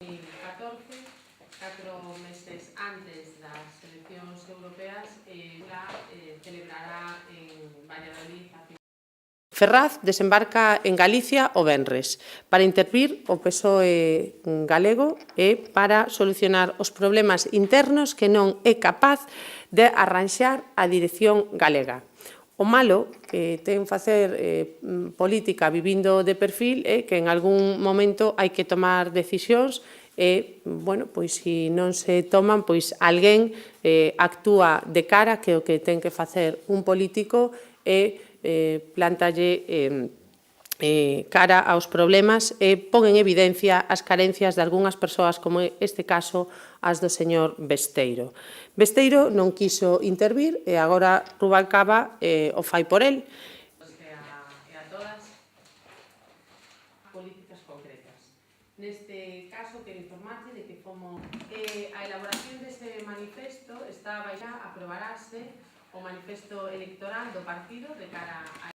2014, 4 meses antes das eleccións europeas, celebrará en Valladolid a Ferraz desembarca en Galicia o venres para intervir o PSOE galego e para solucionar os problemas internos que non é capaz de arranxar a dirección galega. O malo que ten facer política vivindo de perfil é que en algún momento hai que tomar decisións e, bueno, pois se non se toman, pois alguén actúa de cara que o que ten que facer un político é plantalle cara aos problemas e pon en evidencia as carencias de algunhas persoas, como este caso as do señor Besteiro. Besteiro non quiso intervir e agora Rubalcaba o fai por el. E a todas políticas concretas. Neste caso, quero informarse de que como a elaboración deste manifesto está a aprobarase o manifesto electoral do partido de cara a